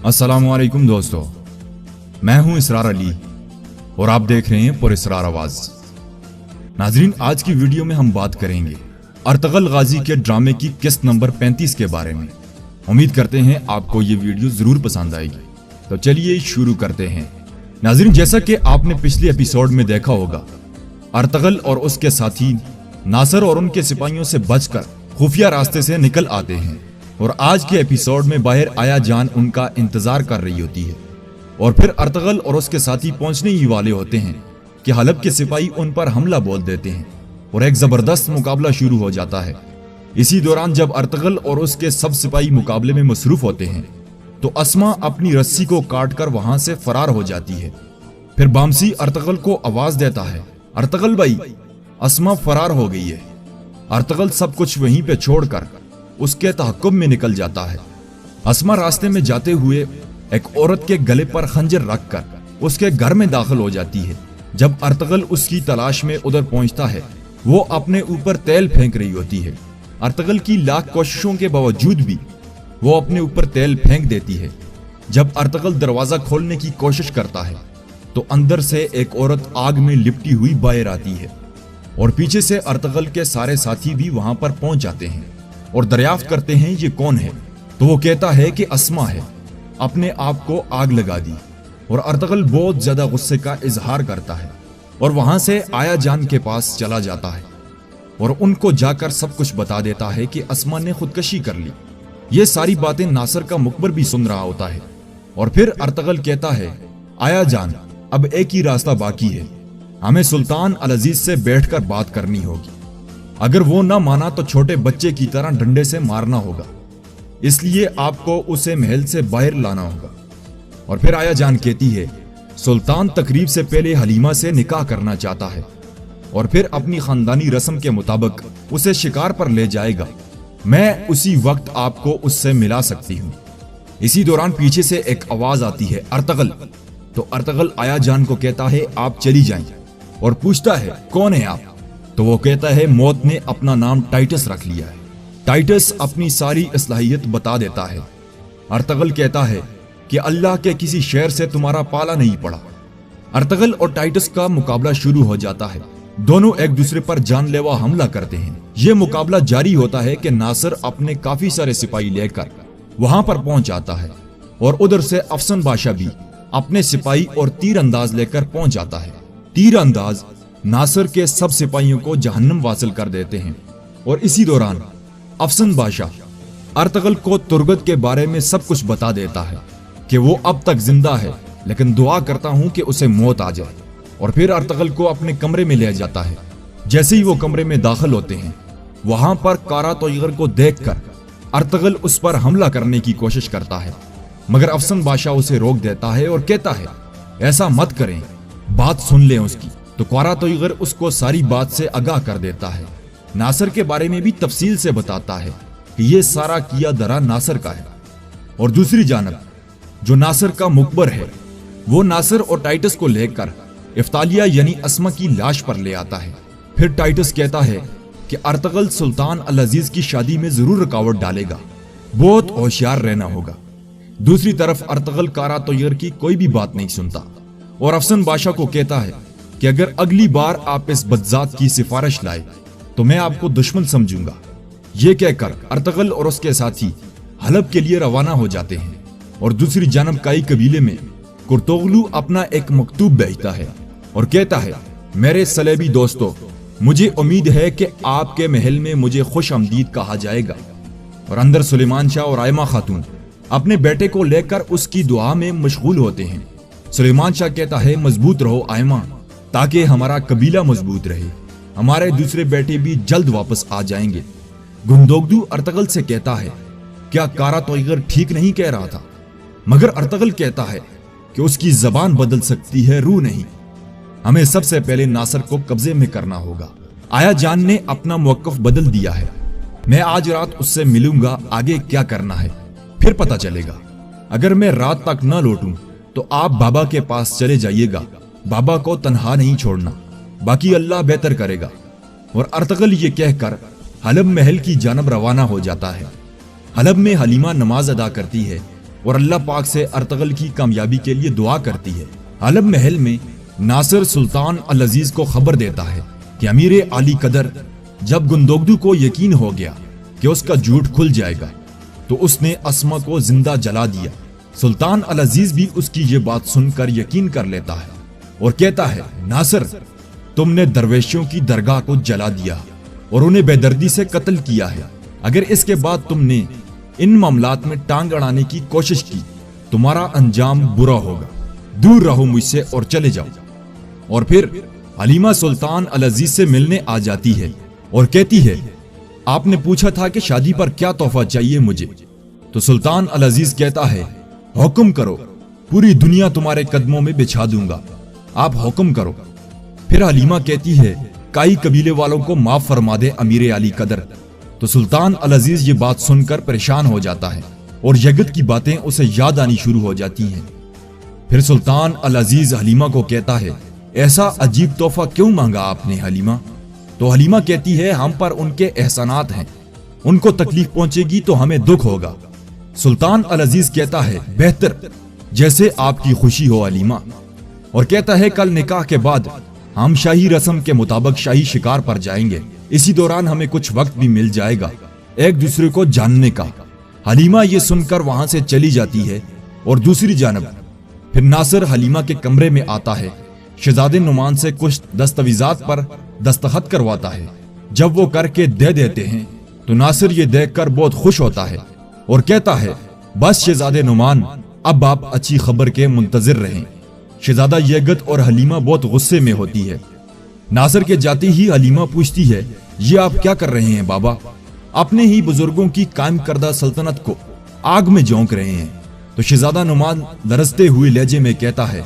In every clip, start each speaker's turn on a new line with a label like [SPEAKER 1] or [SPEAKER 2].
[SPEAKER 1] अस्सलामुअलैकुम दोस्तों, मैं हूं इसरार अली और आप देख रहे हैं पुरइसरार आवाज। नाजरीन, आज की वीडियो में हम बात करेंगे अर्तगल गाजी के ड्रामे की किस्त नंबर 35 के बारे में। उम्मीद करते हैं आपको ये वीडियो जरूर पसंद आएगी। तो चलिए शुरू करते हैं। नाजरीन, जैसा कि आपने पिछले एपिसोड में देखा होगा, अर्तगल और उसके साथी नासर और उनके सिपाहियों से बचकर खुफिया रास्ते से निकल आते हैं और आज के एपिसोड में बाहर आया जान उनका इंतजार कर रही होती है। और फिर अर्तगल और उसके साथी पहुंचने ही वाले होते हैं कि हलब के सिपाही उन पर हमला बोल देते हैं और एक जबरदस्त मुकाबला शुरू हो जाता है। इसी दौरान जब अर्तगल और उसके सब सिपाही मुकाबले में मसरूफ होते हैं तो अस्मा अपनी रस्सी को काटकर वहां से फरार हो जाती है। फिर बामसी अर्तगल को आवाज देता है, अर्तगल भाई, अस्मा फरार हो गई है। अर्तगल सब कुछ वहीं पे छोड़कर उसके तहक्कुब में निकल जाता है। अस्मा रास्ते में जाते हुए एक औरत के गले पर खंजर रखकर उसके घर में दाखिल हो जाती है। जब अर्तगल उसकी तलाश में उधर पहुंचता है, वो अपने ऊपर तेल फेंक रही होती है। अर्तगल की लाख कोशिशों के बावजूद भी वो अपने ऊपर तेल फेंक देती है। जब अर्तगल दरवाजा खोलने की कोशिश करता है तो अंदर से एक औरत आग में लिपटी हुई बाहर आती है और पीछे से अर्तगल के सारे साथी भी वहां पर पहुंच जाते हैं और दरियाफ्त करते हैं ये कौन है। तो वो कहता है कि अस्मा है, अपने आप को आग लगा दी। और अर्तगल बहुत ज्यादा गुस्से का इजहार करता है और वहां से आया जान के पास चला जाता है और उनको जाकर सब कुछ बता देता है कि अस्मा ने खुदकशी कर ली। ये सारी बातें नासर का मुखबर भी सुन रहा होता है और फिर अर्तगल कहता है, आया जान, अब एक ही रास्ता बाकी है, हमें सुल्तान अल अजीज से बैठकर बात करनी होगी। अगर वो ना माना तो छोटे बच्चे की तरह डंडे से मारना होगा, इसलिए आपको उसे महल से बाहर लाना होगा। और फिर आया जान कहती है, सुल्तान तकरीब से पहले हलीमा से निकाह करना चाहता है और फिर अपनी खानदानी रस्म के मुताबिक उसे शिकार पर ले जाएगा। मैं उसी वक्त आपको उससे मिला सकती हूँ। इसी दौरान पीछे से एक आवाज आती है, अर्तगल। तो अर्तगल आया जान को कहता है, आप चली जाएं, और पूछता है, कौन है आप? तो वो कहता है, मौत ने अपना नाम टाइटस रख लिया है। टाइटस अपनी सारी असलाहियत बता देता है। अर्तगल कहता है कि अल्लाह के किसी शेर से तुम्हारा पाला नहीं पड़ा। अर्तगल और टाइटस का मुकाबला शुरू हो जाता है। दोनों एक दूसरे पर जानलेवा हमला करते हैं। यह मुकाबला जारी होता है कि नासर अपने काफी सारे सिपाही लेकर वहां पर पहुंच जाता है और उधर से अफसन बादशाह भी अपने सिपाही और तीर अंदाज लेकर पहुंच जाता है। तीर अंदाज नासर के सब सिपाहियों को जहन्नम वासिल कर देते हैं और इसी दौरान अफसन बादशाह अर्तगल को तुर्गत के बारे में सब कुछ बता देता है कि वो अब तक जिंदा है, लेकिन दुआ करता हूं कि उसे मौत आ जाए। और फिर अर्तगल को अपने कमरे में ले जाता है। जैसे ही वो कमरे में दाखिल होते हैं, वहां पर कारा तोयगर को देखकर अर्तगल उस पर हमला करने की कोशिश करता है, मगर अफसन बादशाह उसे रोक देता है और कहता है, ऐसा मत करें, बात सुन लें उसकी। तो कारा तोयगर उसको सारी बात से आगाह कर देता है। नासर के बारे में भी तफसील से बताता है कि यह सारा किया धरा नासर का है। और दूसरी जानब जो नासर का मुखबर है, वो नासर और टाइटस को लेकर इफ्तालिया यानी अस्मा की लाश पर ले आता है। फिर टाइटस कहता है कि अर्तगल सुल्तान अल अजीज की शादी में जरूर रुकावट डालेगा, बहुत होशियार रहना होगा। दूसरी तरफ अर्तगल कारा तोयगर की कोई भी बात नहीं सुनता और अफसन बादशाह को कहता है कि अगर अगली बार आप इस बदजात की सिफारिश लाए तो मैं आपको दुश्मन समझूंगा। यह कहकर अर्तगल और उसके साथी हलब के लिए रवाना हो जाते हैं। और दूसरी जानब काई कबीले में कुर्तोगलू अपना एक मकतूब भेजता है और कहता है, मेरे सलेबी दोस्तों, मुझे उम्मीद है कि आपके महल में मुझे खुश आमदीद कहा जाएगा। और अंदर सुलेमान शाह और आयमा खातून अपने बेटे को लेकर उसकी दुआ में मशगूल होते हैं। सुलेमान शाह कहता है, मजबूत रहो आयमा, ताकि हमारा कबीला मजबूत रहे, हमारे दूसरे बेटे भी जल्द वापस आ जाएंगे। गुंदोगदू अर्तगल से कहता है, क्या कारा तोयगर ठीक नहीं कह रहा था? मगर अर्तगल कहता है कि उसकी जबान बदल सकती है, रूह नहीं। हमें सबसे पहले नासर को कब्जे में करना होगा। आया जान ने अपना मौकफ बदल दिया है। मैं आज रात उससे मिलूंगा, आगे क्या करना है फिर पता चलेगा। अगर मैं रात तक न लौटूं तो आप बाबा के पास चले जाइएगा, बाबा को तन्हा नहीं छोड़ना, बाकी अल्लाह बेहतर करेगा। और अर्तगल ये कहकर हलब महल की जानब रवाना हो जाता है। हलब में हलीमा नमाज अदा करती है और अल्लाह पाक से अर्तगल की कामयाबी के लिए दुआ करती है। आलम महल में नासिर सुल्तान अल अजीज को खबर देता है कि अमीर आली कदर जब गुंदोगदू को यकीन हो गया कि उसका झूठ खुल जाएगा तो उसने अस्मा को जिंदा जला दिया। सुल्तान अल अजीज भी उसकी ये बात सुनकर यकीन कर लेता है और कहता है, नासिर, तुमने दरवेशों की दरगाह को जला दिया और उन्हें बेदर्दी से कत्ल किया है। अगर इसके बाद तुमने इन मामलात में टांग अड़ाने की कोशिश की, तुम्हारा अंजाम बुरा होगा। दूर रहो मुझसे और चले जाओ। और फिर हलीमा सुल्तान अल अजीज से मिलने आ जाती है और कहती है, आपने पूछा था कि शादी पर क्या तोहफा चाहिए मुझे। तो सुल्तान अल अजीज कहता है, हुक्म करो, पूरी दुनिया तुम्हारे कदमों में बिछा दूंगा, आप हुक्म करो। फिर हलीमा कहती है, काई कबीले वालों को माफ फरमा दे अमीर अली कदर। तो सुल्तान अल अजीज ये बात सुनकर परेशान हो जाता है और यगत की बातें उसे याद आनी शुरू हो जाती हैं। फिर सुल्तान अल अजीज हलीमा को कहता है, ऐसा अजीब तोहफा क्यों मांगा आपने हलीमा? तो हलीमा कहती है, हम पर उनके एहसानात हैं, उनको तकलीफ पहुंचेगी तो हमें दुख होगा। सुल्तान अल अजीज कहता है, बेहतर, जैसे आपकी खुशी हो हलीमा। और कहता है, कल निकाह के बाद हम शाही रस्म के मुताबिक शाही शिकार पर जाएंगे। इसी दौरान हमें कुछ वक्त भी मिल जाएगा एक दूसरे को जानने का। हलीमा ये सुनकर वहां से चली जाती है और दूसरी जानब फिर नासिर हलीमा के कमरे में आता है, शहजादे नुमान से कुछ दस्तावेजात पर दस्तखत करवाता है। जब वो करके दे देते हैं तो नासिर ये देखकर बहुत खुश होता है और कहता है, बस शहजादे नुमान, अब आप अच्छी खबर के मुंतजिर रहें। शहजादा यगत और हलीमा बहुत गुस्से में होती है। नासिर के जाते ही हलीमा पूछती है, ये आप क्या कर रहे हैं बाबा? अपने ही बुजुर्गों की कायम करदा सल्तनत को आग में झोंक रहे हैं। तो शहजादा नुमान लरजते हुए लहजे में कहता है,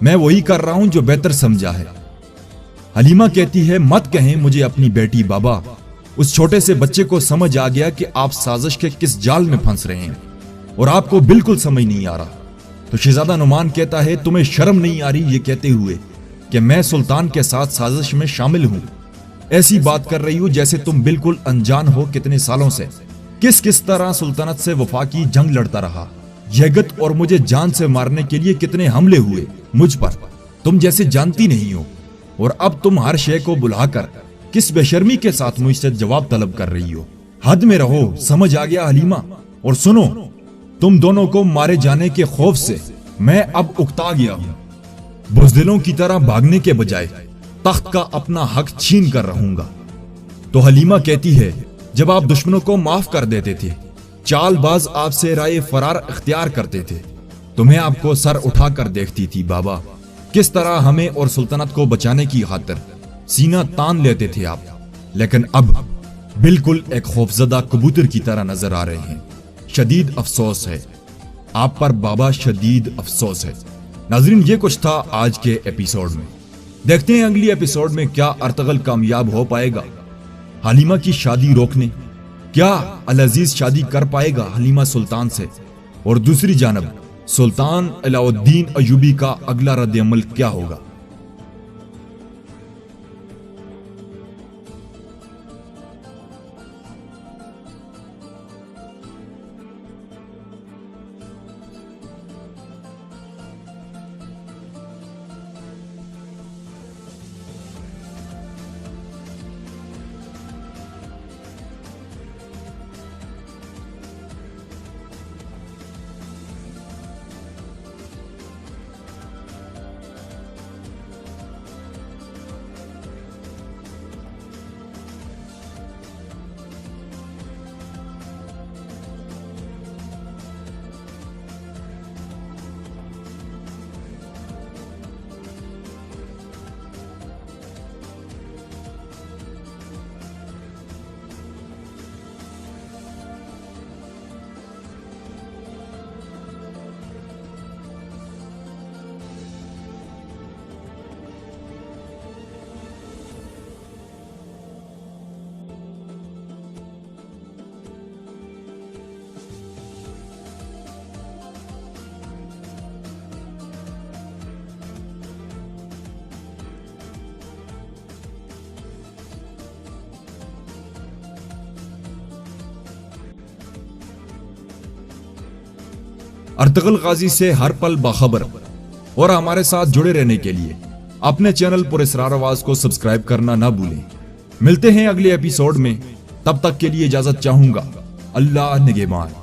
[SPEAKER 1] मैं वही कर रहा हूं जो बेहतर समझा है। हलीमा कहती है, मत कहें मुझे अपनी बेटी बाबा, उस छोटे से बच्चे को समझ आ गया कि आप साजिश के किस जाल में फंस रहे हैं और आपको बिल्कुल समझ नहीं आ रहा। तो शहजादा नुमान कहता है, तुम्हें शर्म नहीं आ रही ये कहते हुए कि मैं सुल्तान के साथ साजिश में शामिल हूं? ऐसी बात कर रही हूं जैसे तुम बिल्कुल अनजान हो कितने सालों से किस किस तरह सुल्तानत से वफा की जंग लड़ता रहा। यगत और मुझे जान से मारने के लिए कितने हमले हुए मुझ पर, तुम जैसे जानती नहीं हो। और अब तुम हर शे को बुलाकर किस बेशर्मी के साथ मुझसे जवाब तलब कर रही हो। हद में रहो, समझ आ गया हलीमा। और सुनो, तुम दोनों को मारे जाने के खौफ से मैं अब उकता गया हूं। बुज़दिलों की तरह भागने के बजाय तख्त का अपना हक छीन कर रहूंगा। तो हलीमा कहती है, जब आप दुश्मनों को माफ कर देते थे, चालबाज आपसे राय फरार इख्तियार करते थे, तो मैं आपको सर उठाकर देखती थी बाबा। किस तरह हमें और सुल्तानत को बचाने की खातिर सीना तान लेते थे आप, लेकिन अब बिल्कुल एक खौफजदा कबूतर की तरह नजर आ रहे हैं। शदीद अफसोस है आप पर बाबा, शदीद अफसोस है। नाजरीन, ये कुछ था आज के एपिसोड में। देखते हैं अगली एपिसोड में क्या अर्तगल कामयाब हो पाएगा हलीमा की शादी रोकने। क्या अल अजीज शादी कर पाएगा हलीमा सुल्तान से? और दूसरी जानब सुल्तान अलाउद्दीन अयूबी का अगला रद्द-ए-अमल क्या होगा? अर्तगल गाजी से हर पल बाखबर और हमारे साथ जुड़े रहने के लिए अपने चैनल पुरस्रार आवाज को सब्सक्राइब करना ना भूलें। मिलते हैं अगले एपिसोड में, तब तक के लिए इजाजत चाहूंगा। अल्लाह निगहबान।